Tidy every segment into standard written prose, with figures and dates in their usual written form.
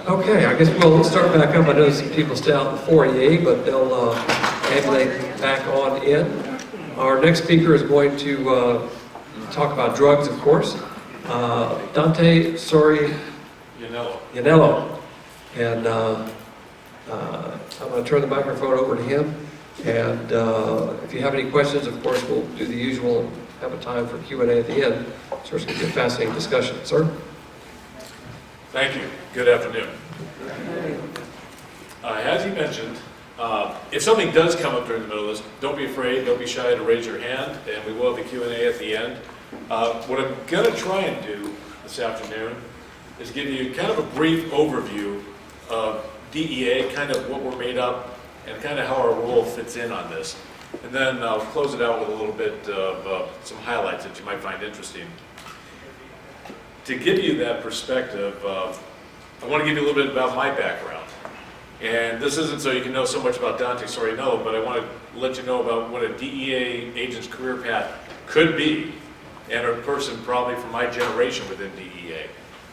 Okay, I guess we'll start back up. I know some people stay out in the foyer, but they'll ambulate back on in. Our next speaker is going to talk about drugs, of course. Dante Sorianello. And I'm going to turn the microphone over to him. And if you have any questions, of course, we'll do the usual and have a time for Q&A at the end. So it's going to be a fascinating discussion. Sir? Thank you. Good afternoon. As you mentioned, if something does come up during the middle of this, don't be afraid, don't be shy to raise your hand, and we will have a Q&A at the end. What I'm going to try and do this afternoon is give you kind of a brief overview of DEA, kind of what we're made up, and kind of how our role fits in on this. And then I'll close it out with a little bit of some highlights that you might find interesting. To give you that perspective, I want to give you a little bit about my background. And this isn't so you can know so much about Dante Sorianello, but I want to let you know about what a DEA agent's career path could be, and a person probably from my generation within DEA.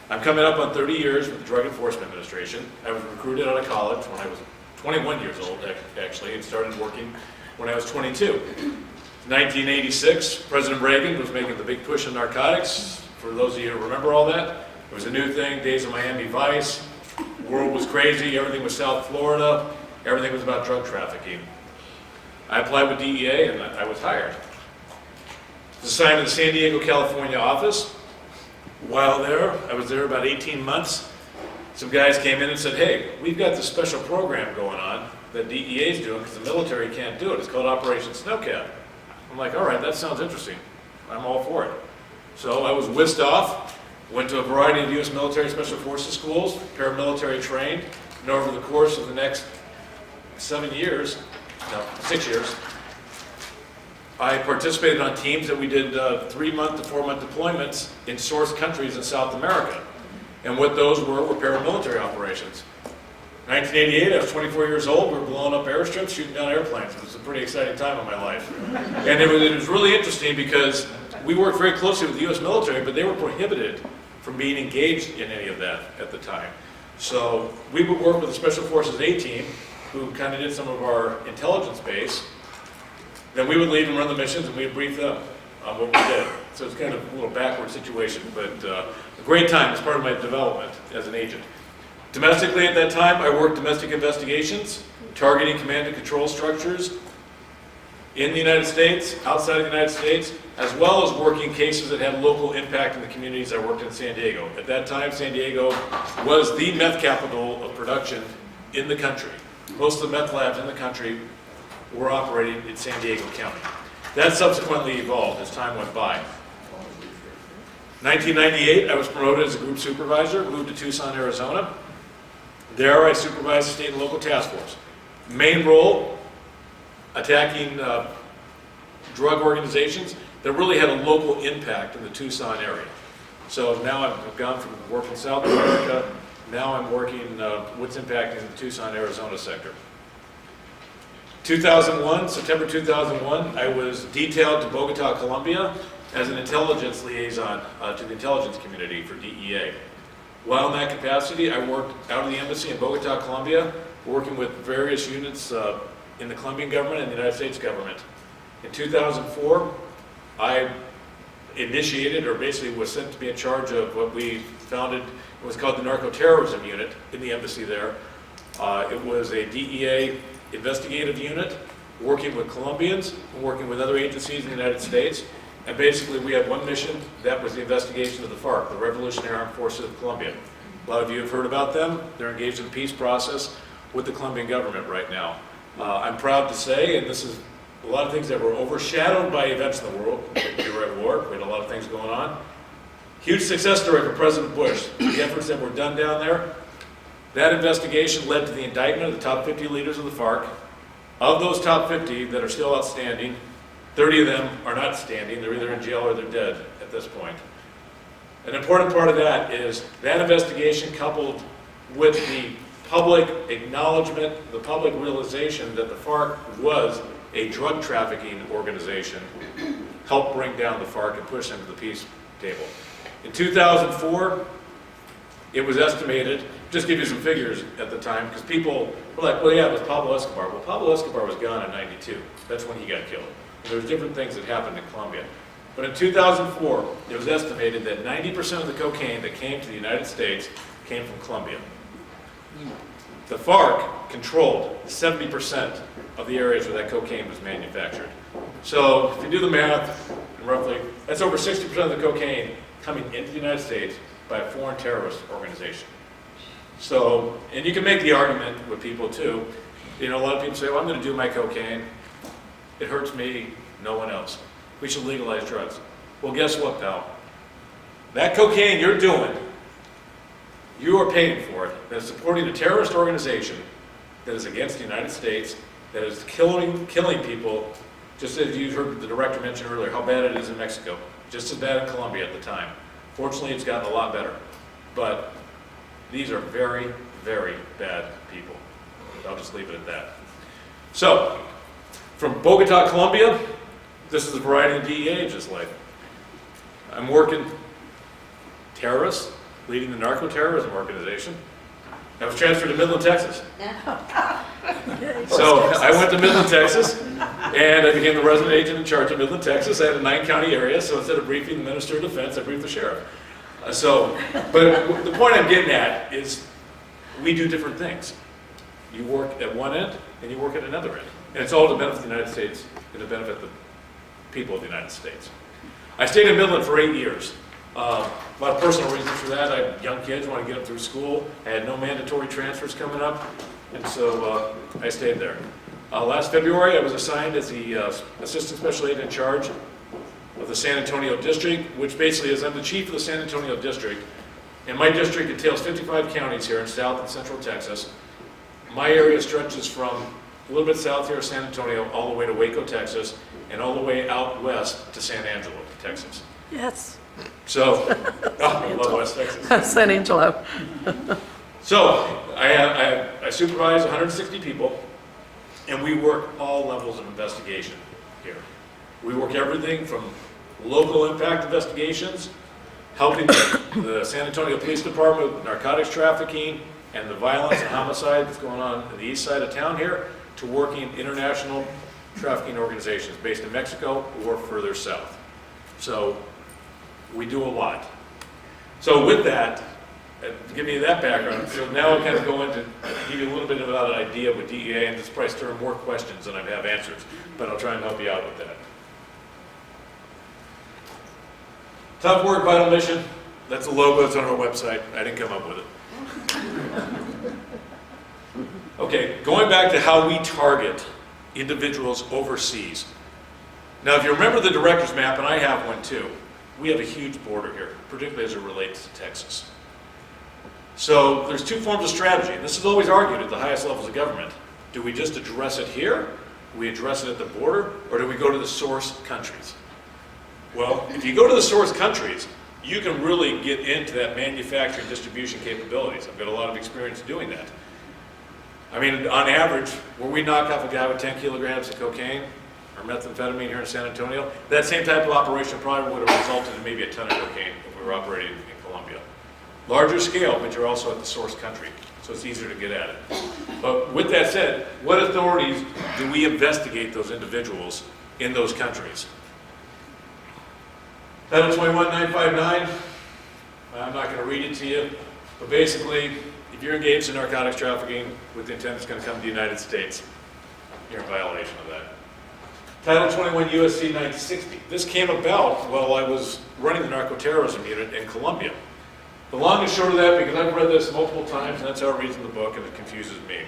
I'm coming up on 30 years with the Drug Enforcement Administration. I was recruited out of college when I was 21 years old, actually, and started working when I was 22. 1986, President Reagan was making the big push on narcotics. For those of you who remember all that, it was a new thing, days of Miami Vice, the world was crazy, everything was South Florida, everything was about drug trafficking. I applied with DEA and I was hired. I was assigned to the San Diego, California office. While there, I was there about 18 months. Some guys came in and said, hey, we've got this special program going on that DEA is doing because the military can't do it. It's called Operation Snowcap. I'm like, all right, that sounds interesting. I'm all for it. So I was whisked off, went to a variety of U.S. military special forces schools, paramilitary trained, and over the course of the next 6 years, I participated on teams that we did 3-month to 4-month deployments in source countries in South America. And what those were paramilitary operations. 1988, I was 24 years old, we were blowing up airstrips, shooting down airplanes. It was a pretty exciting time in my life. And it was really interesting because we worked very closely with the U.S. military, but they were prohibited from being engaged in any of that at the time. So we would work with the Special Forces A team, who kind of did some of our intelligence base. Then we would leave and run the missions, and we'd brief them on what we did. So it's kind of a little backward situation, but a great time as part of my development as an agent. Domestically at that time, I worked domestic investigations, targeting command and control structures in the United States, outside of the United States, as well as working cases that had local impact in the communities I worked in San Diego. At that time, San Diego was the meth capital of production in the country. Most of the meth labs in the country were operating in San Diego County. That subsequently evolved as time went by. 1998, I was promoted as a group supervisor, moved to Tucson, Arizona. There I supervised the state and local task force. Main role, attacking drug organizations that really had a local impact in the Tucson area. So now I've gone from working South America, now I'm working what's impacting the Tucson, Arizona sector. 2001, September 2001, I was detailed to Bogota, Colombia as an intelligence liaison to the intelligence community for DEA. While in that capacity, I worked out of the embassy in Bogota, Colombia, working with various units in the Colombian government and the United States government. In 2004, I initiated, or basically was sent to be in charge of what we founded, it was called the narco-terrorism unit in the embassy there. It was a DEA investigative unit, working with Colombians and working with other agencies in the United States. And basically we had one mission, that was the investigation of the FARC, the Revolutionary Armed Forces of Colombia. A lot of you have heard about them. They're engaged in the peace process with the Colombian government right now. I'm proud to say, and this is a lot of things that were overshadowed by events in the world. We were at war, we had a lot of things going on. Huge success story for President Bush. The efforts that were done down there, that investigation led to the indictment of the top 50 leaders of the FARC. Of those top 50 that are still outstanding, 30 of them are not standing. They're either in jail or they're dead at this point. An important part of that is that investigation coupled with the public acknowledgement, the public realization that the FARC was a drug trafficking organization, helped bring down the FARC and push them to the peace table. In 2004, it was estimated just give you some figures at the time, because people were like, well, yeah, it was Pablo Escobar. Well, Pablo Escobar was gone in '92. That's when he got killed. And there's different things that happened in Colombia. But in 2004, it was estimated that 90% of the cocaine that came to the United States came from Colombia. The FARC controlled 70% of the areas where that cocaine was manufactured. So if you do the math, roughly, that's over 60% of the cocaine coming into the United States by a foreign terrorist organization. So, and you can make the argument with people too. You know, a lot of people say, well, I'm going to do my cocaine. It hurts me, no one else. We should legalize drugs. Well, guess what, pal? That cocaine you're doing, you are paying for it. That is supporting a terrorist organization that is against the United States, that is killing people, just as you heard the director mention earlier, how bad it is in Mexico. Just as bad in Colombia at the time. Fortunately, it's gotten a lot better. But these are very, very bad people. I'll just leave it at that. So, from Bogota, Colombia, this is a variety of DEA agents' life. I'm working terrorists, leading the narco-terrorism organization. I was transferred to Midland, Texas. So I went to Midland, Texas, and I became the resident agent in charge of Midland, Texas. I had a 9-county area, so instead of briefing the Minister of Defense, I briefed the sheriff. But the point I'm getting at is we do different things. You work at one end, and you work at another end. And it's all to benefit the United States and to benefit the people of the United States. I stayed in Midland for 8 years. A lot of personal reasons for that. I had young kids, wanted to get them through school. I had no mandatory transfers coming up, and so I stayed there. Last February, I was assigned as the Assistant Special Agent in charge of the San Antonio District, which basically is I'm the chief of the San Antonio District, and my district entails 55 counties here in South and Central Texas. My area stretches from a little bit south here of San Antonio all the way to Waco, Texas, and all the way out west to San Angelo, Texas. Yes. So, I love West Texas. San Angelo. So, I supervise 160 people, and we work all levels of investigation here. We work everything from local impact investigations, helping the San Antonio Police Department with narcotics trafficking and the violence and homicide that's going on the east side of town here, to working international trafficking organizations based in Mexico or further south. So, we do a lot. So with that, to give you that background, so now I'll kind of go into, give you a little bit about an idea with DEA, and this probably stir more questions than I have answers, but I'll try and help you out with that. Tough Work, Vital Mission, that's the logo, it's on our website. I didn't come up with it. Okay, going back to how we target individuals overseas. Now, if you remember the director's map, and I have one too, we have a huge border here, particularly as it relates to Texas. So there's two forms of strategy, and this is always argued at the highest levels of government. Do we just address it here? Do we address it at the border? Or do we go to the source countries? Well, if you go to the source countries, you can really get into that manufacturing distribution capabilities. I've got a lot of experience doing that. I mean, on average, where we knock off a guy with 10 kilograms of cocaine, or methamphetamine here in San Antonio, that same type of operation probably would have resulted in maybe a ton of cocaine if we were operating in Colombia. Larger scale, but you're also at the source country, so it's easier to get at it. But with that said, what authorities do we investigate those individuals in those countries? Title 21959, I'm not going to read it to you, but basically, if you're engaged in narcotics trafficking with the intent it's going to come to the United States, you're in violation of that. Title 21 USC 960. This came about while I was running the narco-terrorism unit in Colombia. The long and short of that, because I've read this multiple times, and that's how it reads in the book, and it confuses me.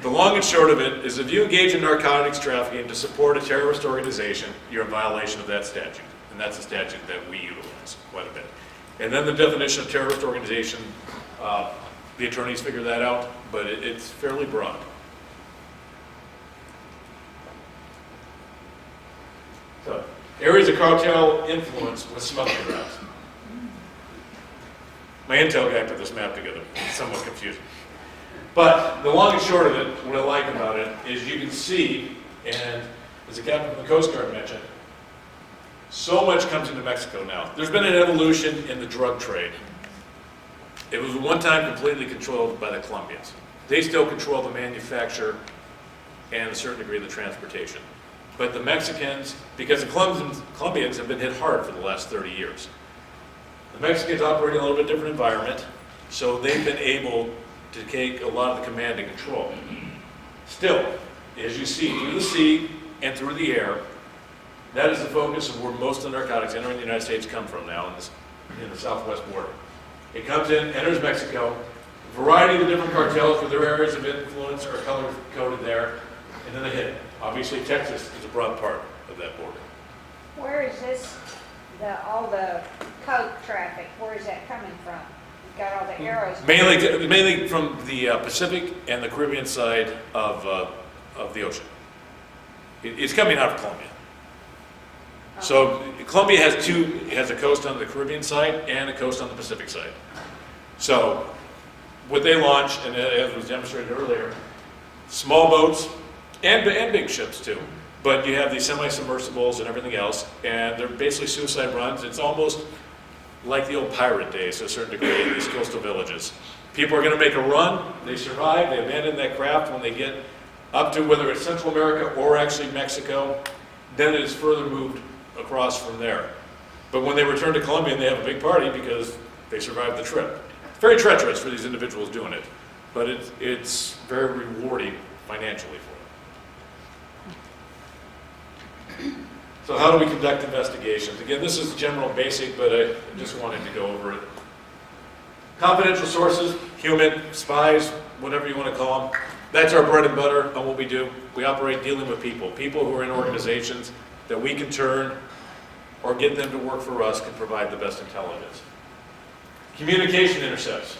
The long and short of it is if you engage in narcotics trafficking to support a terrorist organization, you're in violation of that statute. And that's a statute that we utilize quite a bit. And then the definition of terrorist organization, the attorneys figure that out, but it's fairly broad. So, areas of cartel influence with smuggling routes. My intel guy put this map together. It's somewhat confusing. But the long and short of it, what I like about it, is you can see, and as the captain from the Coast Guard mentioned, so much comes into Mexico now. There's been an evolution in the drug trade. It was one time completely controlled by the Colombians. They still control the manufacture and a certain degree of the transportation. But the Mexicans, because the Colombians have been hit hard for the last 30 years. The Mexicans operate in a little bit different environment, so they've been able to take a lot of the command and control. Still, as you see, through the sea and through the air, that is the focus of where most of the narcotics entering the United States come from now in the southwest border. It comes in, enters Mexico, a variety of the different cartels with their areas of influence are color-coded there, and then they hit it. Obviously, Texas is a broad part of that border. Where is this, all the coke traffic, where is that coming from? You've got all the arrows. Mainly from the Pacific and the Caribbean side of the ocean. It's coming out of Colombia. So Colombia has a coast on the Caribbean side and a coast on the Pacific side. So what they launch, and as was demonstrated earlier, small boats and big ships too. But you have these semi-submersibles and everything else, and they're basically suicide runs. It's almost like the old pirate days to a certain degree in these coastal villages. People are going to make a run, they survive, they abandon that craft when they get up to whether it's Central America or actually Mexico, then it is further moved across from there. But when they return to Colombia, they have a big party because they survived the trip. It's very treacherous for these individuals doing it, but it's very rewarding financially for them. So how do we conduct investigations? Again, this is general basic, but I just wanted to go over it. Confidential sources, human, spies, whatever you want to call them. That's our bread and butter on what we do. We operate dealing with people who are in organizations that we can turn or get them to work for us, can provide the best intelligence. Communication intercepts.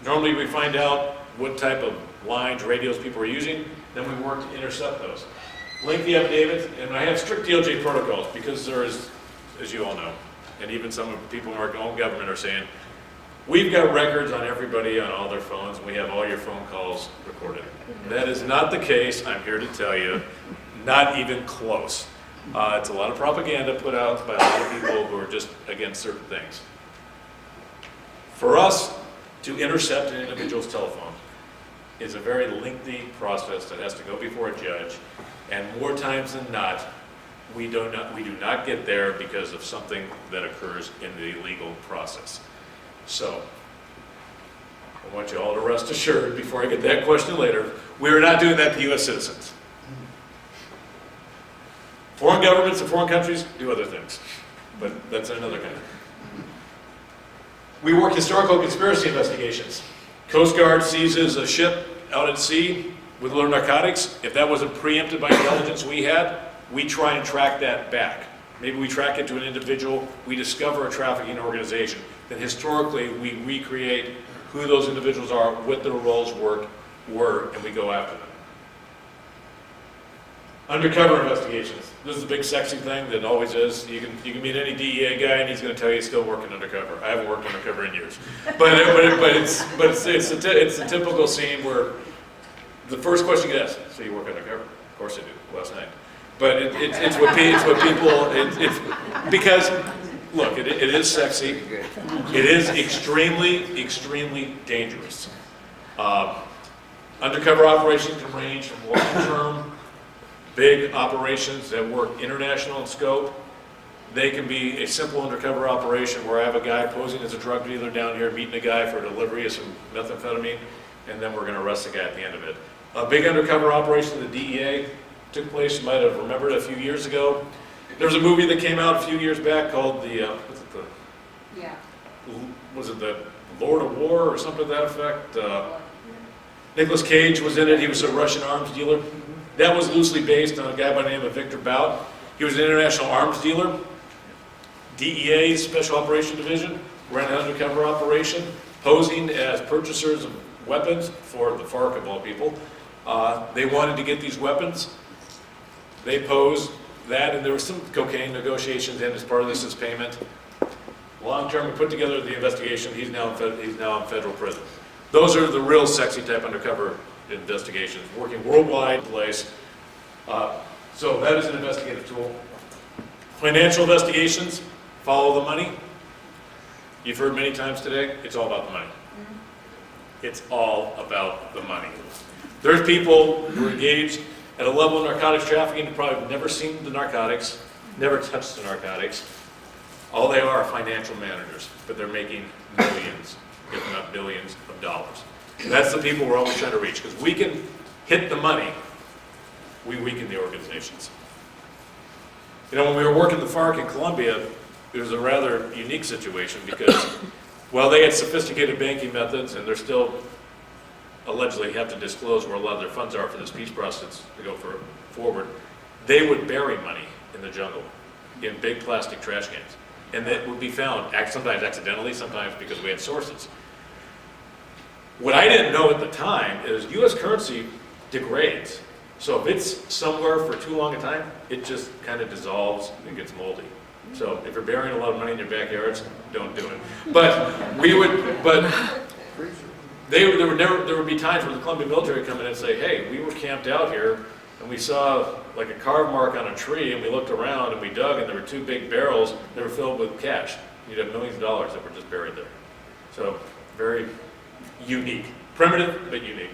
Normally we find out what type of lines, radios people are using, then we work to intercept those. Lengthy affidavits, and I have strict DOJ protocols because there is, as you all know, and even some of the people in our own government are saying, we've got records on everybody on all their phones, and we have all your phone calls recorded. That is not the case, I'm here to tell you, not even close. It's a lot of propaganda put out by a lot of people who are just against certain things. For us to intercept an individual's telephone is a very lengthy process that has to go before a judge, and more times than not, we do not get there because of something that occurs in the legal process. So, I want you all to rest assured, before I get that question later, we are not doing that to U.S. citizens. Foreign governments and foreign countries do other things, but that's another kind. We work historical conspiracy investigations. Coast Guard seizes a ship out at sea with little narcotics. If that wasn't preempted by intelligence we had, we try and track that back. Maybe we track it to an individual, we discover a trafficking organization. Then historically, we recreate who those individuals are, what their roles were, and we go after them. Undercover investigations. This is a big sexy thing that always is. You can meet any DEA guy and he's going to tell you he's still working undercover. I haven't worked undercover in years. But it's a typical scene where the first question you get asked, so you work undercover? Of course I do, last night. But it's what people, because, look, it is sexy. It is extremely, extremely dangerous. Undercover operations can range from long-term, big operations that work international in scope. They can be a simple undercover operation where I have a guy posing as a drug dealer down here, meeting a guy for a delivery of some methamphetamine, and then we're going to arrest the guy at the end of it. A big undercover operation the DEA took place, you might have remembered a few years ago. There was a movie that came out a few years back called was it the Lord of War or something to that effect? Nicolas Cage was in it. He was a Russian arms dealer. That was loosely based on a guy by the name of Victor Bout. He was an international arms dealer. DEA, Special Operation Division, ran an undercover operation, posing as purchasers of weapons for the FARC of all people. They wanted to get these weapons. They posed that, and there was some cocaine negotiations in as part of this as payment. Long term, we put together the investigation. He's now in federal prison. Those are the real sexy type undercover investigations, working worldwide place. So that is an investigative tool. Financial investigations, follow the money. You've heard many times today, it's all about the money. It's all about the money. There's people who are engaged at a level of narcotics trafficking who probably have never seen the narcotics, never touched the narcotics. All they are financial managers, but they're making millions, if not billions of dollars. And that's the people we're always trying to reach, because we can hit the money, we weaken the organizations. You know, when we were working the FARC in Colombia, it was a rather unique situation because while they had sophisticated banking methods, and they're still allegedly have to disclose where a lot of their funds are for this peace process to go forward, they would bury money in the jungle in big plastic trash cans. And that would be found sometimes accidentally, sometimes because we had sources. What I didn't know at the time is US currency degrades. So if it's somewhere for too long a time, it just kind of dissolves and gets moldy. So if you're burying a lot of money in your backyards, don't do it. There would be times where the Colombian military would come in and say, hey, we were camped out here and we saw like a carve mark on a tree and we looked around and we dug and there were 2 big barrels that were filled with cash. You'd have millions of dollars that were just buried there. So very unique. Primitive, but unique.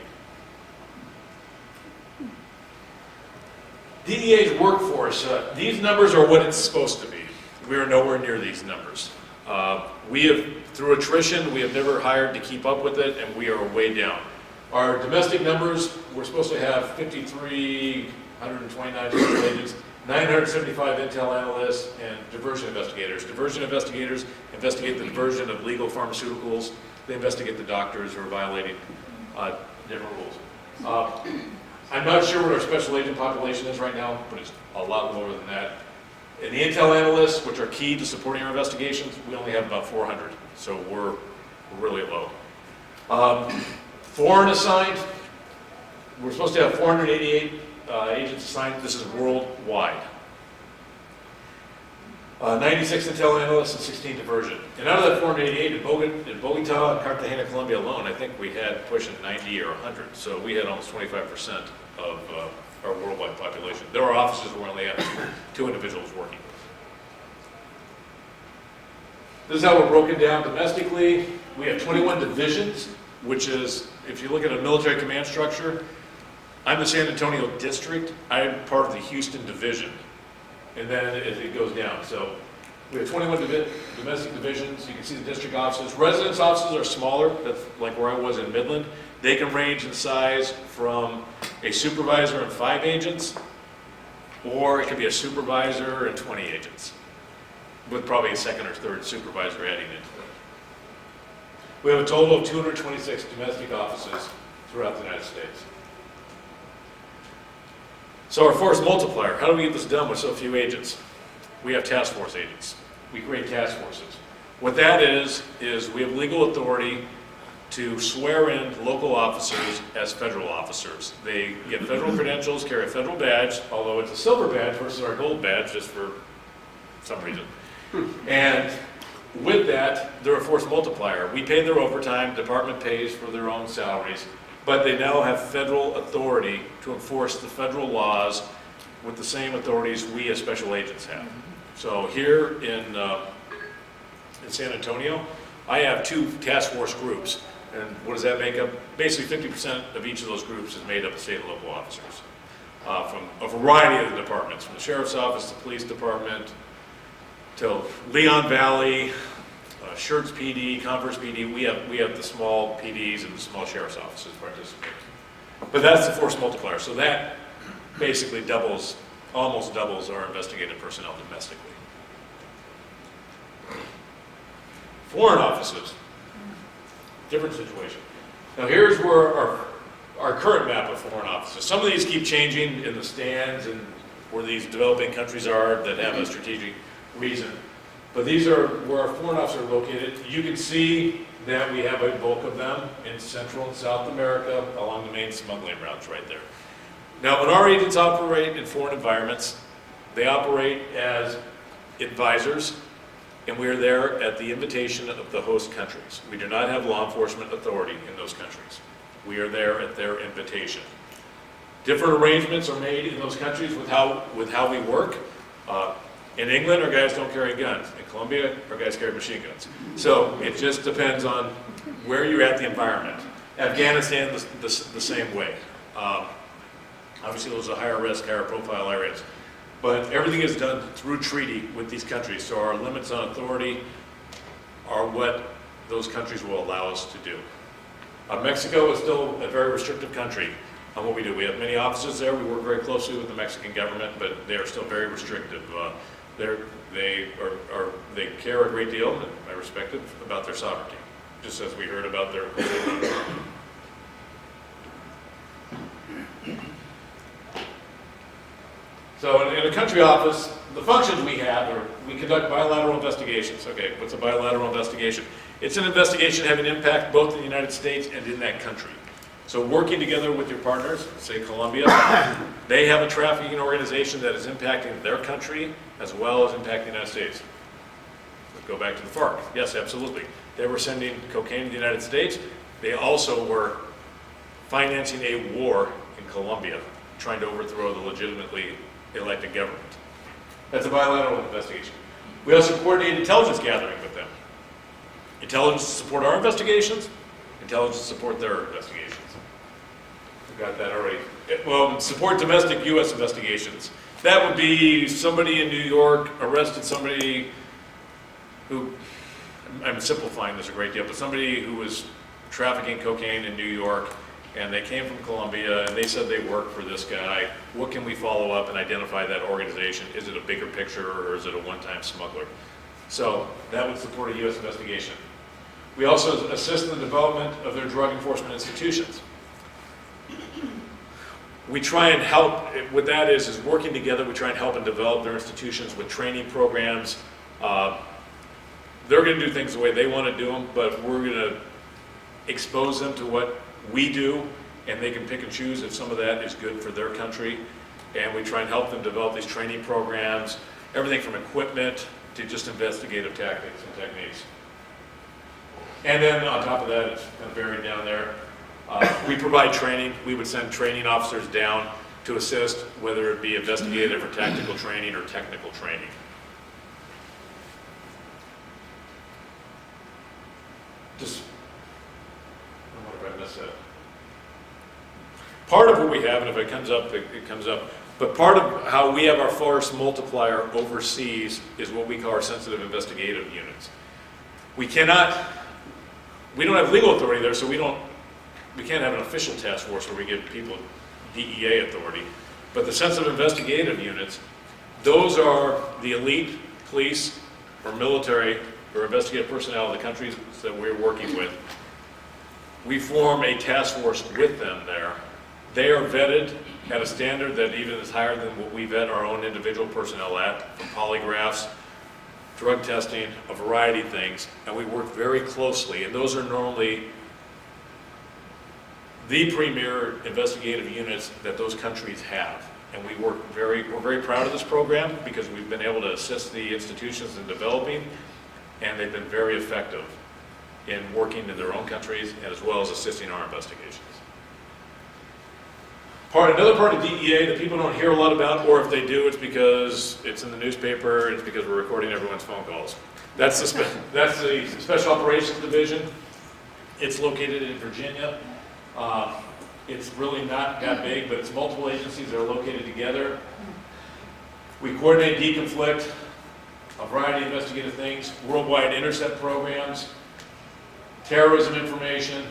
DEA's workforce, these numbers are what it's supposed to be. We are nowhere near these numbers. Through attrition, we have never hired to keep up with it, and we are way down. Our domestic numbers, we're supposed to have 5,329 agents, 975 intel analysts, and diversion investigators. Diversion investigators investigate the diversion of legal pharmaceuticals. They investigate the doctors who are violating different rules. I'm not sure what our special agent population is right now, but it's a lot lower than that. And the intel analysts, which are key to supporting our investigations, we only have about 400, so we're really low. Foreign assigned, we're supposed to have 488 agents assigned. This is worldwide. 96 intel analysts and 16 diversion. And out of that 488, in Bogota and Cartagena, Colombia alone, I think we had pushing 90 or 100. So we had almost 25% of our worldwide population. There are offices where we only have 2 individuals working. This is how we're broken down domestically. We have 21 divisions, which is, if you look at a military command structure, I'm the San Antonio district. I'm part of the Houston division. And then it goes down. So we have 21 domestic divisions. You can see the district offices. Residence offices are smaller. That's like where I was in Midland. They can range in size from a supervisor and 5 agents, or it could be a supervisor and 20 agents, with probably a second or third supervisor adding into it. We have a total of 226 domestic offices throughout the United States. So our force multiplier, how do we get this done with so few agents? We have task force agents. We create task forces. What that is we have legal authority to swear in local officers as federal officers. They get federal credentials, carry a federal badge, although it's a silver badge versus our gold badge, just for some reason. And with that, they're a force multiplier. We pay their overtime, department pays for their own salaries, but they now have federal authority to enforce the federal laws with the same authorities we as special agents have. So here in San Antonio, I have 2 task force groups. And what does that make up? Basically 50% of each of those groups is made up of state and local officers from a variety of the departments, from the sheriff's office, the police department, to Leon Valley, Schertz PD, Converse PD. We have the small PDs and the small sheriff's offices participate. But that's the force multiplier. So that basically almost doubles our investigative personnel domestically. Foreign offices. Different situation. Now here's where our current map of foreign offices. Some of these keep changing in the stands and where these developing countries are that have a strategic reason. But these are where our foreign officers are located. You can see that we have a bulk of them in Central and South America along the main smuggling routes right there. Now when our agents operate in foreign environments, they operate as advisors, and we are there at the invitation of the host countries. We do not have law enforcement authority in those countries. We are there at their invitation. Different arrangements are made in those countries with how we work. In England, our guys don't carry guns. In Colombia, our guys carry machine guns. So it just depends on where you're at the environment. Afghanistan, the same way. Obviously, those are higher risk, higher profile areas. But everything is done through treaty with these countries. So our limits on authority are what those countries will allow us to do. Mexico is still a very restrictive country on what we do. We have many offices there. We work very closely with the Mexican government, but they are still very restrictive. They care a great deal, and I respect it, about their sovereignty, just as we heard about their. So in a country office, the functions we have are we conduct bilateral investigations. Okay, what's a bilateral investigation? It's an investigation having impact both in the United States and in that country. So working together with your partners, say Colombia, they have a trafficking organization that is impacting their country as well as impacting the United States. Let's go back to the FARC. Yes, absolutely. They were sending cocaine to the United States. They also were financing a war in Colombia, trying to overthrow the legitimately elected government. That's a bilateral investigation. We also coordinate intelligence gathering with them. Intelligence to support our investigations, intelligence to support their investigations. We've got that already. Well, support domestic U.S. investigations. That would be somebody in New York arrested somebody who, I'm simplifying this a great deal, but somebody who was trafficking cocaine in New York, and they came from Colombia, and they said they worked for this guy. What can we follow up and identify that organization? Is it a bigger picture, or is it a one-time smuggler? So that would support a U.S. investigation. We also assist in the development of their drug enforcement institutions. We try and help, what that is working together, we try and help and develop their institutions with training programs. They're going to do things the way they want to do them, but we're going to expose them to what we do, and they can pick and choose if some of that is good for their country. And we try and help them develop these training programs, everything from equipment to just investigative tactics and techniques. And then on top of that, it's kind of buried down there, we provide training. We would send training officers down to assist, whether it be investigative or tactical training or technical training. Just, I wonder if I missed that. Part of what we have, and if it comes up, it comes up, but part of how we have our force multiplier overseas is what we call our sensitive investigative units. We don't have legal authority there, so we can't have an official task force where we give people DEA authority. But the sensitive investigative units, those are the elite police or military or investigative personnel of the countries that we're working with. We form a task force with them there. They are vetted at a standard that even is higher than what we vet our own individual personnel at, from polygraphs, drug testing, a variety of things, and we work very closely, and those are normally the premier investigative units that those countries have. And we're very proud of this program because we've been able to assist the institutions in developing, and they've been very effective in working in their own countries as well as assisting our investigations. Another part of DEA that people don't hear a lot about, or if they do, it's because it's in the newspaper, it's because we're recording everyone's phone calls. That's the Special Operations Division. It's located in Virginia. It's really not that big, but it's multiple agencies that are located together. We coordinate, deconflict, a variety of investigative things, worldwide intercept programs, terrorism information,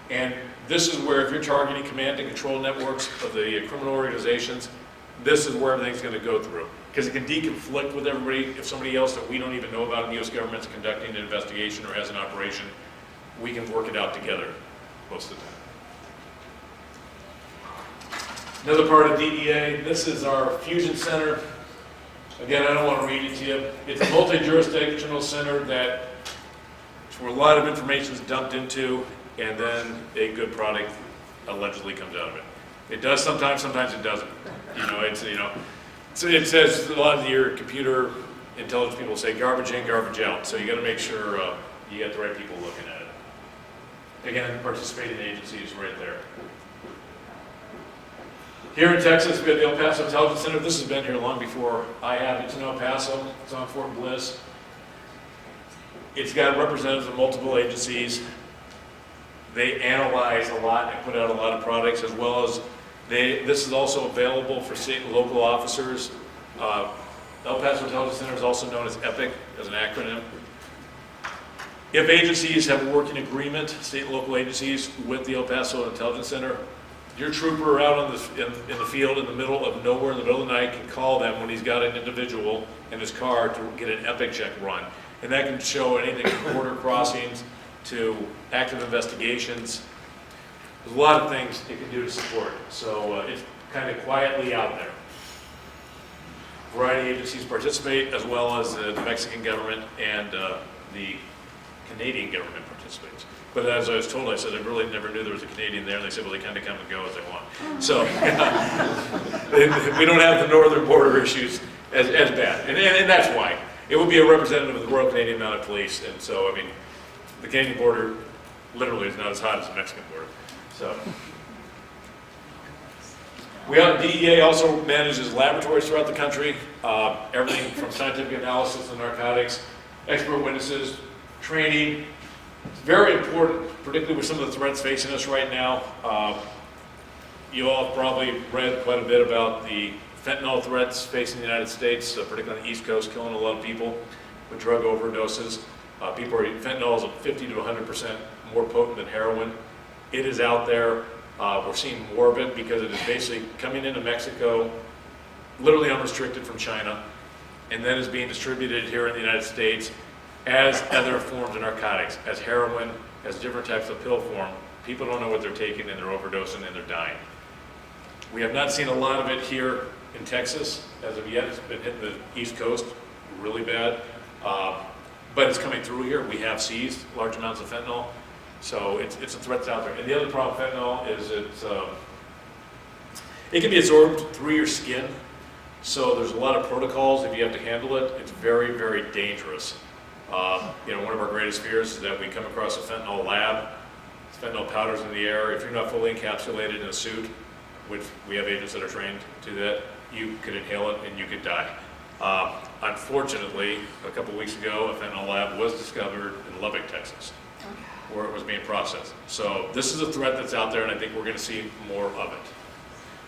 and this is where if you're targeting command and control networks of the criminal organizations, this is where everything's going to go through. Because it can deconflict with everybody. If somebody else that we don't even know about in the U.S. government's conducting an investigation or has an operation, we can work it out together most of the time. Another part of DEA, this is our fusion center. Again, I don't want to read it to you. It's a multi-jurisdictional center where a lot of information is dumped into, and then a good product allegedly comes out of it. It does sometimes it doesn't. So it says a lot of your computer intelligence people say garbage in, garbage out. So you got to make sure you got the right people looking at it. Again, participating agencies right there. Here in Texas, we have the El Paso Intelligence Center. This has been here long before I have. It's in El Paso. It's on Fort Bliss. It's got representatives of multiple agencies. They analyze a lot and put out a lot of products, as well as this is also available for state and local officers. El Paso Intelligence Center is also known as EPIC, as an acronym. If agencies have a working agreement, state and local agencies, with the El Paso Intelligence Center, your trooper out in the field in the middle of nowhere, in the middle of the night, can call them when he's got an individual in his car to get an EPIC check run. And that can show anything from border crossings to active investigations. There's a lot of things it can do to support. So it's kind of quietly out there. A variety of agencies participate, as well as the Mexican government and the Canadian government participates. But as I was told, I said I really never knew there was a Canadian there, and they said, well, they kind of come and go as they want. So we don't have the northern border issues as bad, and that's why. It would be a representative of the Royal Canadian Mounted Police, and so, I mean, the Canadian border literally is not as hot as the Mexican border. So, DEA also manages laboratories throughout the country, everything from scientific analysis to narcotics, expert witnesses, training. It's very important, particularly with some of the threats facing us right now. You all have probably read quite a bit about the fentanyl threats facing the United States, particularly on the East Coast, killing a lot of people with drug overdoses. Fentanyl is 50 to 100% more potent than heroin. It is out there. We're seeing more of it because it is basically coming into Mexico, literally unrestricted from China, and then is being distributed here in the United States as other forms of narcotics, as heroin, as different types of pill form. People don't know what they're taking, and they're overdosing and they're dying. We have not seen a lot of it here in Texas as of yet. It's been hitting the East Coast really bad, but it's coming through here. We have seized large amounts of fentanyl, so it's a threat that's out there. And the other problem with fentanyl is it can be absorbed through your skin, so there's a lot of protocols if you have to handle it. It's very, very dangerous. One of our greatest fears is that we come across a fentanyl lab, fentanyl powders in the air. If you're not fully encapsulated in a suit, which we have agents that are trained to do that, you could inhale it and you could die. Unfortunately, a couple weeks ago, a fentanyl lab was discovered in Lubbock, Texas, where it was being processed. So this is a threat that's out there, and I think we're going to see more of it.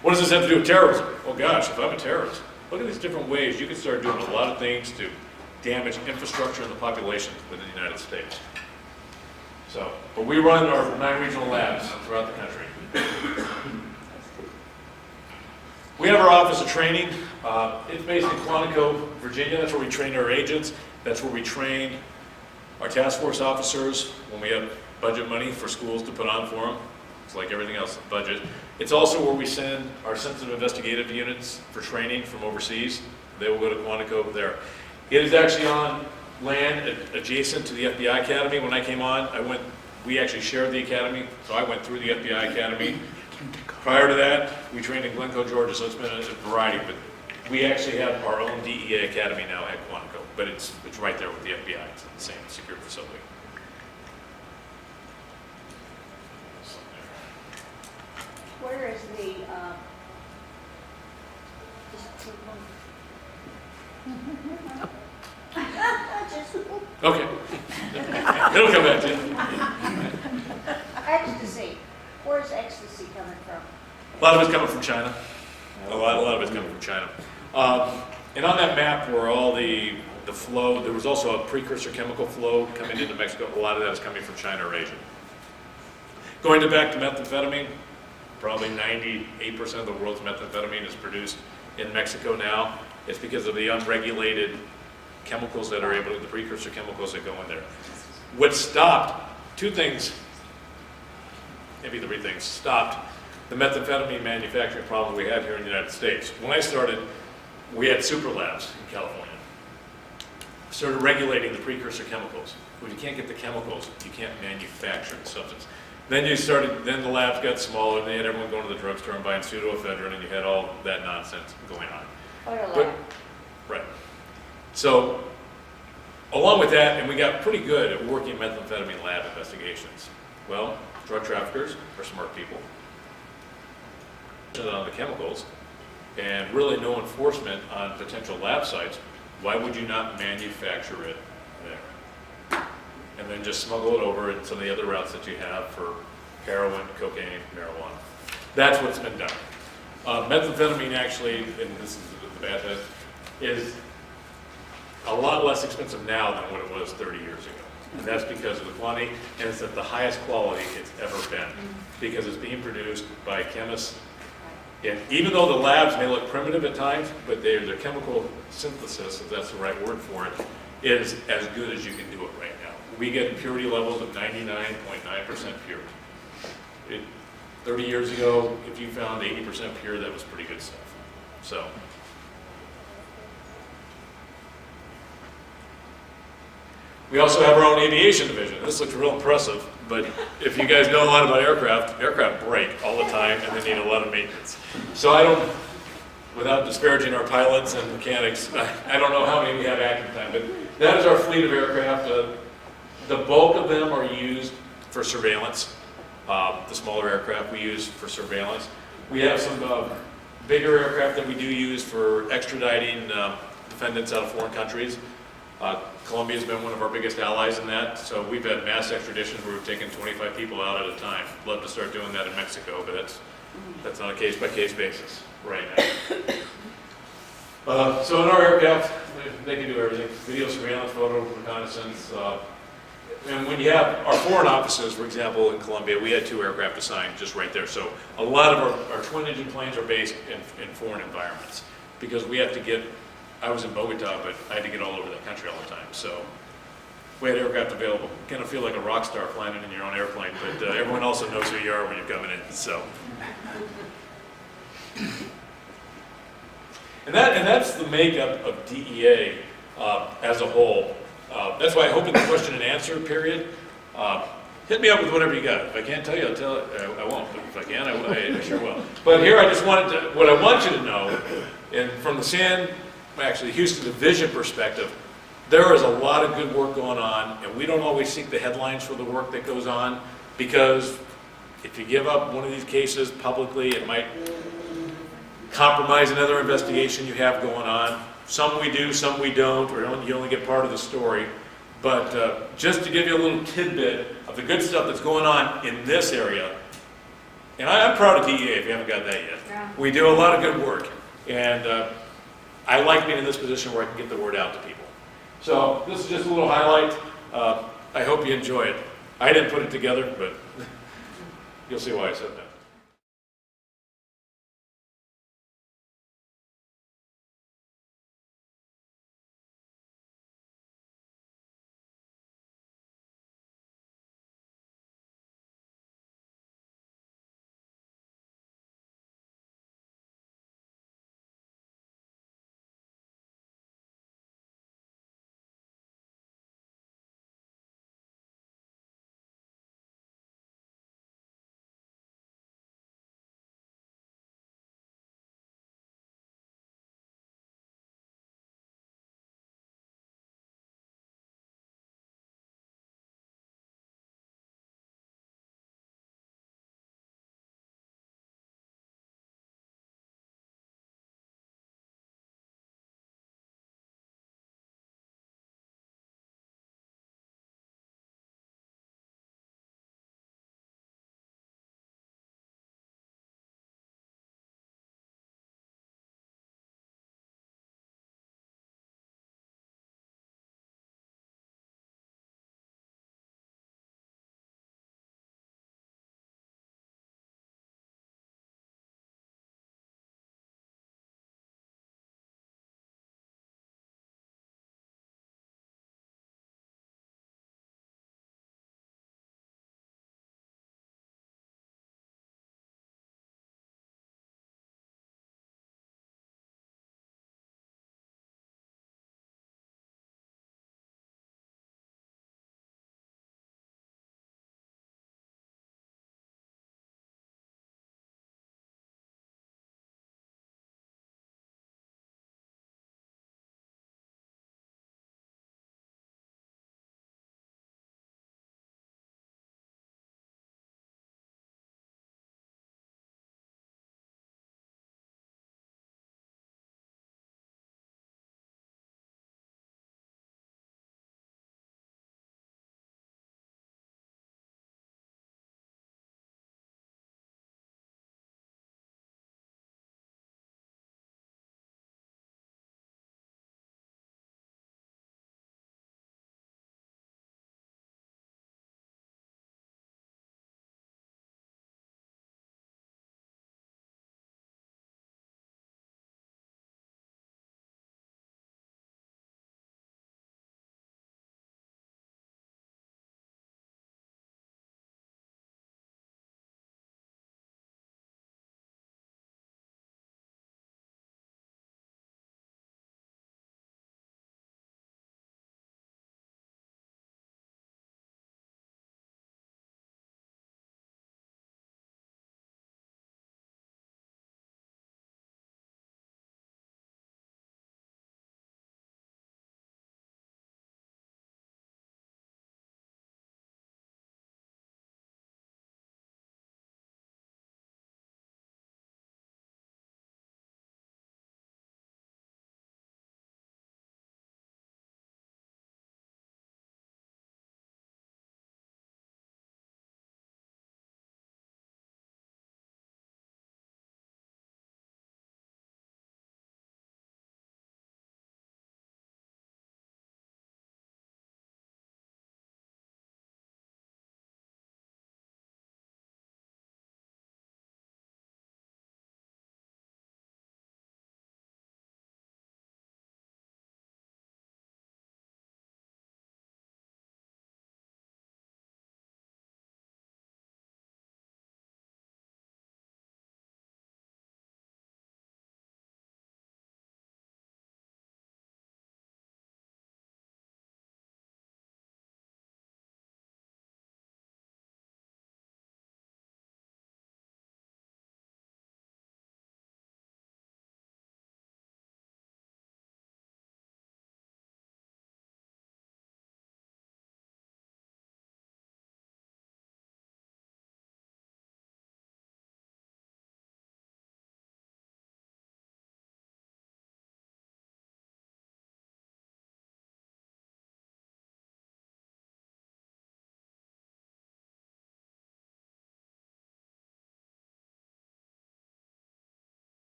What does this have to do with terrorism? Oh gosh, if I'm a terrorist, look at these different ways you can start doing a lot of things to damage infrastructure and the population within the United States. So, but we run our 9 regional labs throughout the country. We have our Office of Training. It's based in Quantico, Virginia. That's where we train our agents. That's where we train our task force officers when we have budget money for schools to put on for them. It's like everything else, budget. It's also where we send our sensitive investigative units for training from overseas. They will go to Quantico there. It is actually on land adjacent to the FBI Academy. When I came on, we actually shared the academy, so I went through the FBI Academy. Prior to that, we trained in Glencoe, Georgia, so it's been a variety, but we actually have our own DEA Academy now at Quantico, but it's right there with the FBI. It's the same secure facility. Where is the, Okay. It'll come back to you. ecstasy? Where's ecstasy coming from? A lot of it's coming from China. A lot of it's coming from China. And on that map where all the flow, there was also a precursor chemical flow coming into Mexico. A lot of that is coming from China or Asia. Going back to methamphetamine, probably 98% of the world's methamphetamine is produced in Mexico now. It's because of the unregulated chemicals that are the precursor chemicals that go in there. What stopped, 2 things, maybe 3 things, stopped the methamphetamine manufacturing problem we had here in the United States. When I started, we had super labs in California. Started regulating the precursor chemicals. When you can't get the chemicals, you can't manufacture the substance. Then the labs got smaller, and they had everyone going to the drugstore and buying pseudoephedrine, and you had all that nonsense going on. Right. So, along with that, and we got pretty good at working methamphetamine lab investigations. Well, drug traffickers are smart people. on the chemicals and really no enforcement on potential lab sites, why would you not manufacture it there? And then just smuggle it over in some of the other routes that you have for heroin, cocaine, marijuana. That's what's been done. Methamphetamine actually, and this is the bad test, is a lot less expensive now than what it was 30 years ago. And that's because of the quantity, and it's at the highest quality it's ever been, because it's being produced by chemists. And even though the labs may look primitive at times, but their chemical synthesis, if that's the right word for it, is as good as you can do it right now. We get purity levels of 99.9% pure. 30 years ago, if you found 80% pure, that was pretty good stuff. So. We also have our own aviation division. This looks real impressive, but if you guys know a lot about aircraft break all the time and they need a lot of maintenance. So I don't, without disparaging our pilots and mechanics, I don't know how many we have active time, but that is our fleet of aircraft. The bulk of them are used for surveillance. The smaller aircraft we use for surveillance. We have some bigger aircraft that we do use for extraditing defendants out of foreign countries. Colombia has been one of our biggest allies in that, so we've had mass extraditions where we've taken 25 people out at a time. Love to start doing that in Mexico, but that's on a case-by-case basis right now. So in our aircraft, they can do everything: video surveillance, photo reconnaissance. And when you have our foreign offices, for example, in Colombia, we had 2 aircraft assigned just right there. So a lot of our twin-engine planes are based in foreign environments because we have to get. I was in Bogota, but I had to get all over the country all the time. So we had aircraft available. You kind of feel like a rock star flying in your own airplane, but everyone also knows who you are when you're coming in. So, and that's the makeup of DEA as a whole. That's why I hope in the question and answer period, hit me up with whatever you got. If I can't tell you, I'll tell it. I won't, but if I can, I sure will. But here I just wanted to, what I want you to know, and from the Houston Division perspective, there is a lot of good work going on, and we don't always seek the headlines for the work that goes on, because if you give up one of these cases publicly, it might compromise another investigation you have going on. Some we do, some we don't, or you only get part of the story. But just to give you a little tidbit of the good stuff that's going on in this area, and I'm proud of DEA if you haven't got that yet. Yeah. We do a lot of good work, and I like being in this position where I can get the word out to people. So this is just a little highlight. I hope you enjoy it. I didn't put it together, but you'll see why I said that.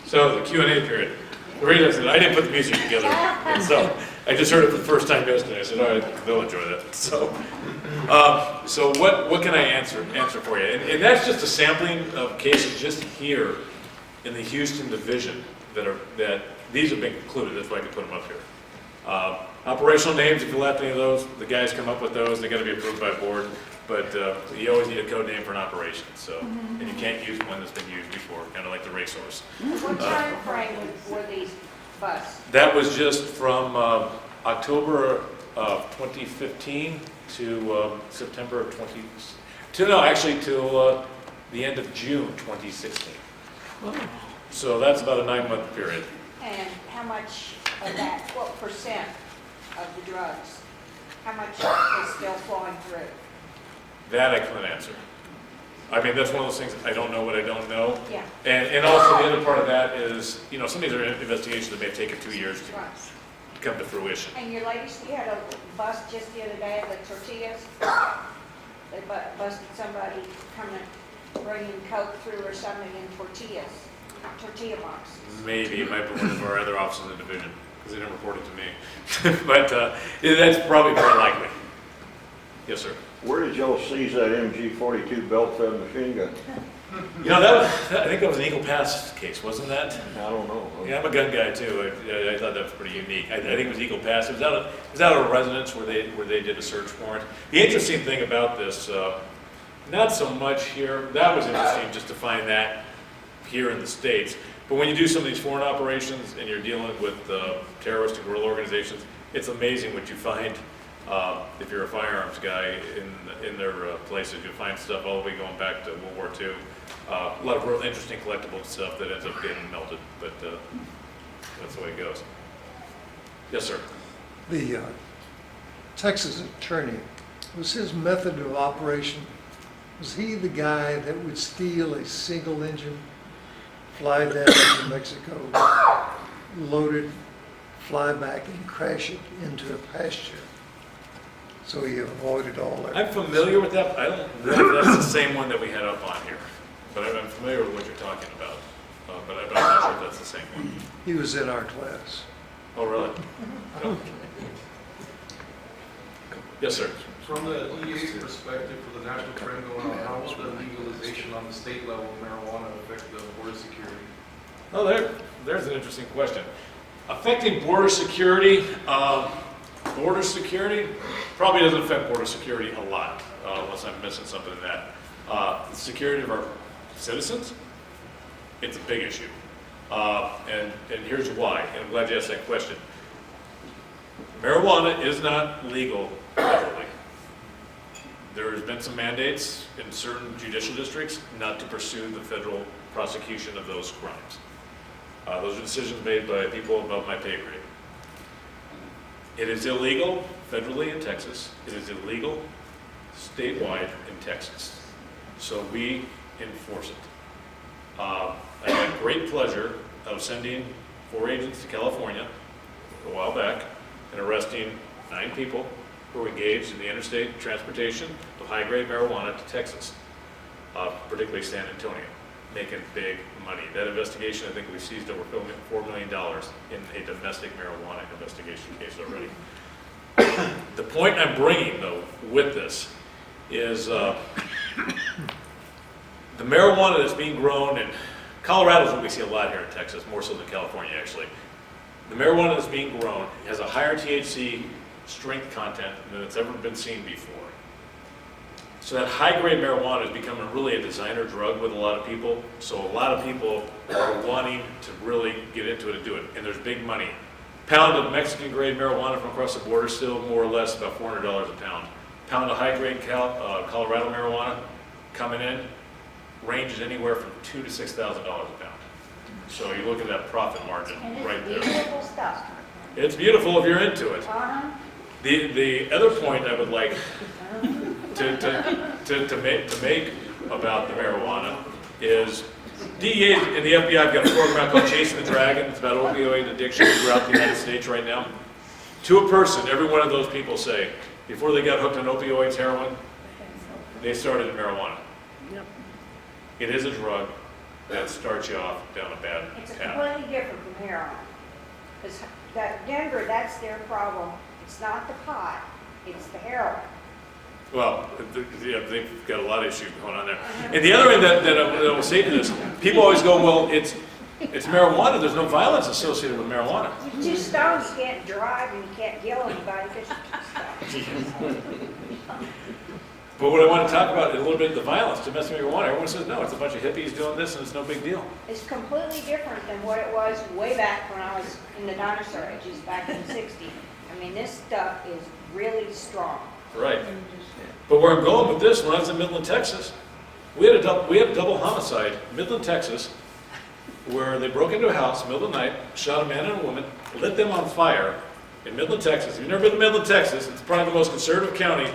So the Q&A period. The reason I said, I didn't put the music together, and so I just heard it for the first time yesterday. I said, all right, they'll enjoy that. So what can I answer for you? And that's just a sampling of cases just here in the Houston division that these have been concluded. That's why I can put them up here. Operational names, if you left any of those, the guys come up with those. They got to be approved by board. But you always need a code name for an operation. So, and you can't use one that's been used before, kind of like the racehorse. What time frame were these busts? That was just from October of 2015 to September of till the end of June 2016. So that's about a 9-month period. And how much of that, what percent of the drugs? How much is still flowing through? That I couldn't answer. I mean, that's one of those things, I don't know what I don't know. Yeah. And also the other part of that is, you know, some of these are investigations that may have taken 2 years to Right. come to fruition. And your latest, you had a bust just the other day of the tortillas. They busted somebody coming, bringing Coke through or something in tortilla boxes. Maybe it might be one of our other officers in the division, because they didn't report it to me. But that's probably very likely. Yes, sir. Where did y'all seize that MG-42 belt-fed machine gun? You know, I think that was an Eagle Pass case, wasn't that? I don't know. Yeah, I'm a gun guy too. I thought that was pretty unique. I think it was Eagle Pass. It was out of a residence where they did a search warrant. The interesting thing about this, not so much here. That was interesting just to find that here in the States. But when you do some of these foreign operations and you're dealing with terrorist and guerrilla organizations, it's amazing what you find. If you're a firearms guy in their places, you'll find stuff all the way going back to World War II. A lot of real interesting collectible stuff that ends up getting melted, but that's the way it goes. Yes, sir. The Texas attorney, was his method of operation, was he the guy that would steal a single engine, fly that to Mexico, load it, fly back and crash it into a pasture? So he avoided all that. I'm familiar with that. I don't know if that's the same one that we had up on here, but I'm familiar with what you're talking about. But I'm not sure if that's the same one. He was in our class. Oh, really? Oh. Yes, sir. From the DEA's perspective, for the national trend going on, how will the legalization on the state level of marijuana affect the border security? Oh, there's an interesting question. Affecting border security, probably doesn't affect border security a lot, unless I'm missing something in that. The security of our citizens, it's a big issue. And here's why, and I'm glad you asked that question. Marijuana is not legal federally. There has been some mandates in certain judicial districts not to pursue the federal prosecution of those crimes. Those are decisions made by people above my pay grade. It is illegal federally in Texas. It is illegal statewide in Texas. So we enforce it. I had great pleasure of sending 4 agents to California a while back and arresting 9 people who were engaged in the interstate transportation of high-grade marijuana to Texas, particularly San Antonio, making big money. That investigation, I think we seized over $4 million in a domestic marijuana investigation case already. The point I'm bringing, though, with this is the marijuana that's being grown in Colorado is what we see a lot here in Texas, more so than California, actually. The marijuana that's being grown has a higher THC strength content than it's ever been seen before. So that high-grade marijuana is becoming really a designer drug with a lot of people. So a lot of people are wanting to really get into it and do it. And there's big money. Pound of Mexican-grade marijuana from across the border still more or less about $400 a pound. Pound of high-grade Colorado marijuana coming in ranges anywhere from $2,000 to $6,000 a pound. So you look at that profit margin right there. It's beautiful stuff. It's beautiful if you're into it. Uh-huh. The other point I would like to make about the marijuana is DEA and the FBI have got a program called Chasing the Dragon. It's about opioid addiction throughout the United States right now. To a person, every one of those people say, before they got hooked on opioids, heroin, they started in marijuana. It is a drug. that starts you off down a bad It's path. completely different from heroin. Because that Denver, that's their problem. It's not the pot, it's the heroin. Well, yeah, they've got a lot of issues going on there. And the other thing that I will say to this, people always go, well, it's marijuana, there's no violence associated with marijuana. You're too stoned, you can't drive and you can't kill anybody because you're too stoned. But what I want to talk about is a little bit the violence, domestic marijuana. Everyone says, no, it's a bunch of hippies doing this and it's no big deal. It's completely different than what it was way back when I was in the dinosaur ages, back in the 60s. I mean, this stuff is really strong. Right. But where I'm going with this, when I was in Midland, Texas, we had a double homicide in Midland, Texas, where they broke into a house, middle of the night, shot a man and a woman, lit them on fire in Midland, Texas. If you've never been to Midland, Texas, it's probably the most conservative county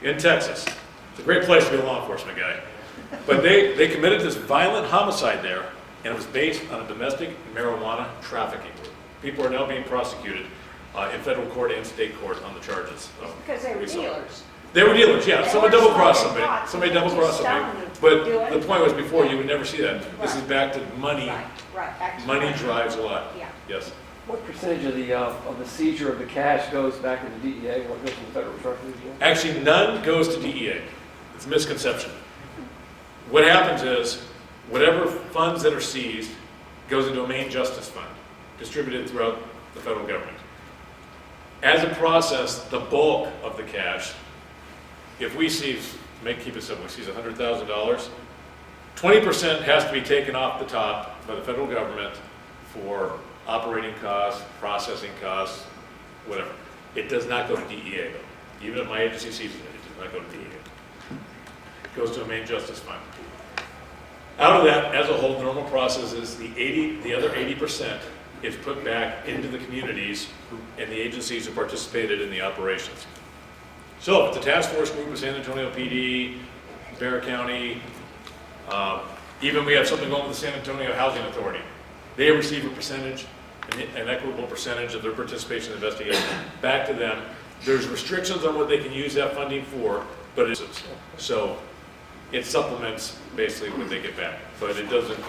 in Texas. It's a great place to be a law enforcement guy. But they committed this violent homicide there, and it was based on a domestic marijuana trafficking. People are now being prosecuted in federal court and state court on the charges. Because they were we saw. dealers. They were dealers, yeah. They Someone were double-crossed smoking somebody. pot. Somebody They were double-crossed just somebody. stoned to But do it. the point was before, you would never see that. This is Right. back to money. Right, back to Money drives a lot. Yeah. Yes. What percentage of the seizure of the cash goes back to the DEA, what goes to the federal treasury? Actually, none goes to DEA. It's a misconception. What happens is, whatever funds that are seized goes into a main justice fund, distributed throughout the federal government. As a process, the bulk of the cash, if we seize, keep it simple, we seize $100,000, 20% has to be taken off the top by the federal government for operating costs, processing costs, whatever. It does not go to DEA though. Even if my agency seizes it, it does not go to DEA. It goes to a main justice fund. Out of that, as a whole, the normal process is the other 80% is put back into the communities and the agencies who participated in the operations. So if it's a task force group of San Antonio PD, Bear County, even we have something going with the San Antonio Housing Authority. They receive a percentage, an equitable percentage of their participation in the investigation back to them. There's restrictions on what they can use that funding for, but it's, so it supplements basically what they get back. But it doesn't,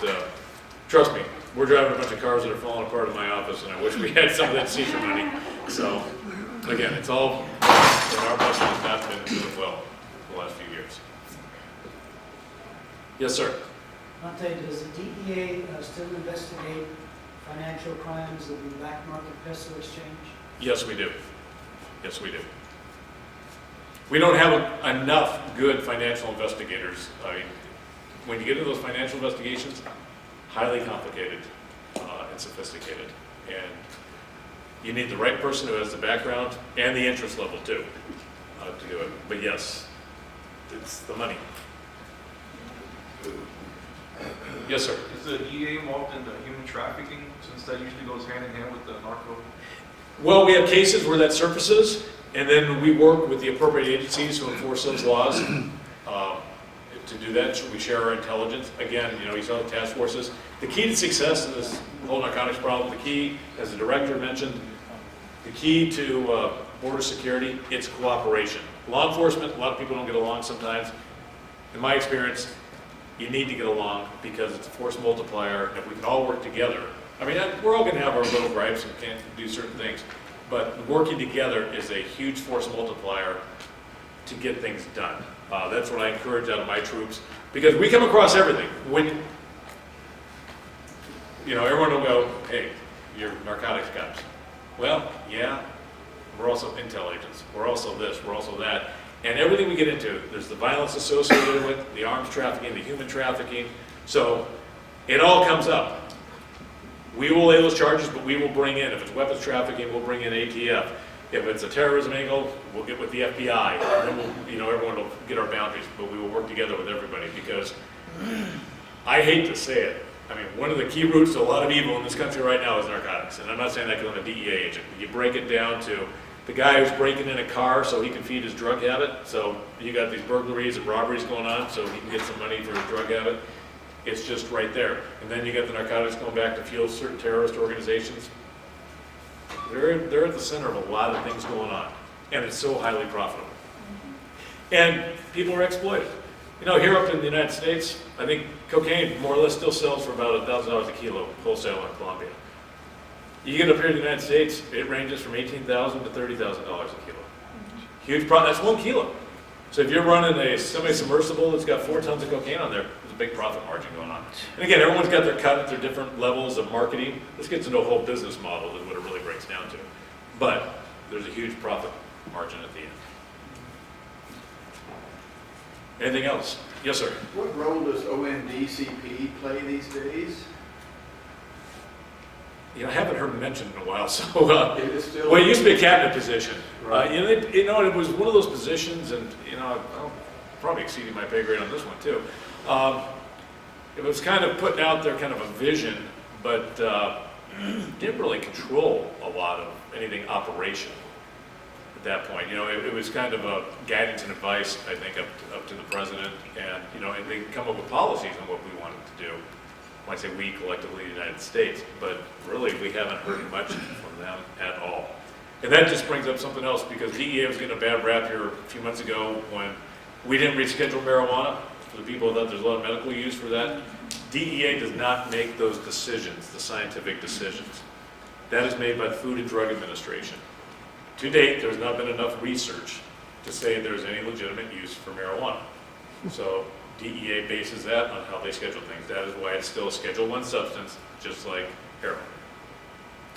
trust me, we're driving a bunch of cars that are falling apart in my office and I wish we had some of that seizure money. So again, it's all, and our budget has not been doing well the last few years. Yes, sir. Dante, does the DEA still investigate financial crimes of the black market peso exchange? Yes, we do. Yes, we do. We don't have enough good financial investigators. I mean, when you get into those financial investigations, highly complicated and sophisticated. And you need the right person who has the background and the interest level too to do it. But yes, it's the money. Yes, sir. Is the DEA involved in the human trafficking, since that usually goes hand in hand with the narco? Well, we have cases where that surfaces, and then we work with the appropriate agencies who enforce those laws to do that. We share our intelligence. Again, you know, you saw the task forces. The key to success in this whole narcotics problem, the key, as the director mentioned, the key to border security, it's cooperation. Law enforcement, a lot of people don't get along sometimes. In my experience, you need to get along because it's a force multiplier, and if we can all work together, I mean, we're all going to have our little gripes and can't do certain things, but working together is a huge force multiplier to get things done. That's what I encourage out of my troops, because we come across everything. When, you know, everyone will go, hey, you're narcotics cops. Well, yeah, we're also intel agents. We're also this, we're also that. And everything we get into, there's the violence associated with it, the arms trafficking, the human trafficking. So it all comes up. We will lay those charges, but we will bring in, if it's weapons trafficking, we'll bring in ATF. If it's a terrorism angle, we'll get with the FBI. And then we'll, you know, everyone will get our boundaries, but we will work together with everybody, because I hate to say it. I mean, one of the key roots to a lot of evil in this country right now is narcotics. And I'm not saying that because I'm a DEA agent. You break it down to the guy who's breaking in a car so he can feed his drug habit. So you got these burglaries and robberies going on so he can get some money for his drug habit. It's just right there. And then you got the narcotics going back to fuel certain terrorist organizations. They're at the center of a lot of things going on. And it's so highly profitable. And people are exploited. You know, here up in the United States, I think cocaine more or less still sells for about $1,000 a kilo wholesale in Colombia. You get up here in the United States, it ranges from $18,000 to $30,000 a kilo. Huge profit, that's 1 kilo. So if you're running a semi-submersible that's got 4 tons of cocaine on there, there's a big profit margin going on. And again, everyone's got their cut at their different levels of marketing. This gets into a whole business model is what it really breaks down to. But there's a huge profit margin at the end. Anything else? Yes, sir. What role does ONDCP play these days? You know, I haven't heard mentioned in a while, so, Is it still? well, it used to be a cabinet position. Right. You know, it was one of those positions, and, you know, I'm probably exceeding my pay grade on this one, too. It was kind of putting out there kind of a vision, but didn't really control a lot of anything operational at that point. You know, it was kind of a guidance and advice, I think, up to the president, and, you know, and they come up with policies on what we wanted to do. When I say we, collectively, the United States, but really, we haven't heard much from them at all. And that just brings up something else, because DEA was getting a bad rap here a few months ago when we didn't reschedule marijuana. For the people that there's a lot of medical use for that, DEA does not make those decisions, the scientific decisions. That is made by the Food and Drug Administration. To date, there's not been enough research to say there's any legitimate use for marijuana. So DEA bases that on how they schedule things. That is why it's still a Schedule I substance, just like heroin.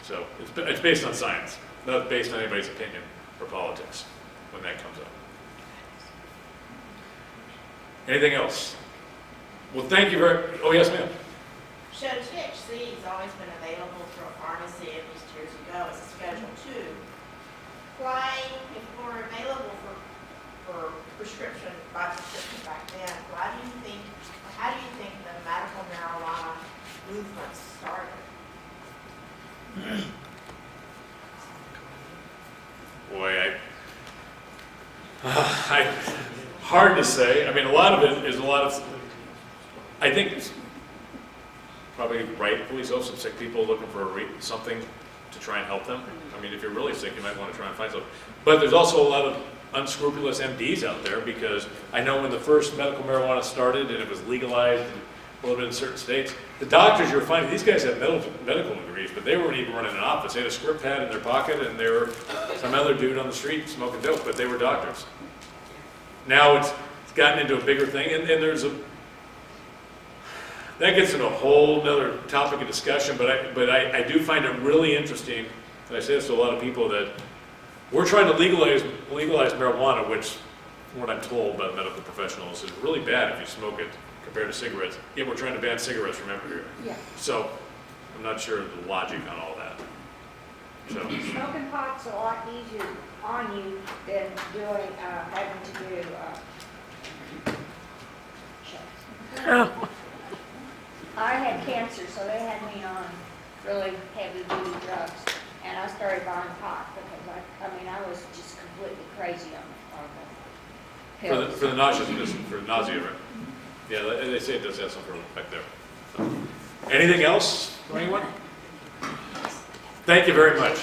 So it's based on science, not based on anybody's opinion or politics when that comes up. Anything else? Well, thank you very, oh yes ma'am. So THC has always been available through a pharmacy at least years ago as a Schedule II. Why, if it were available for prescription, by prescription back then, why do you think, or how do you think the medical marijuana movement started? Boy, hard to say. I mean, a lot of it is I think it's probably rightfully so, some sick people looking for something to try and help them. I mean, if you're really sick, you might want to try and find something. But there's also a lot of unscrupulous MDs out there, because I know when the first medical marijuana started and it was legalized and a little bit in certain states, the doctors you were finding, these guys had medical degrees, but they weren't even running an office. They had a script pad in their pocket, and they were some other dude on the street smoking dope, but they were doctors. Now it's gotten into a bigger thing, and there's that gets into a whole other topic of discussion, but I do find it really interesting, and I say this to a lot of people, that we're trying to legalize marijuana, which, from what I'm told by medical professionals, is really bad if you smoke it compared to cigarettes. Yet we're trying to ban cigarettes from everywhere. Yeah. So I'm not sure of the logic on all that. So Smoking pot's a lot easier on you than doing, having to do, shots. I had cancer, so they had me on really heavy duty drugs, and I started buying pot because I was just completely crazy on the pills. for the nausea, right? Yeah, they say it does have some effect there. So. Anything else for anyone? Thank you very much.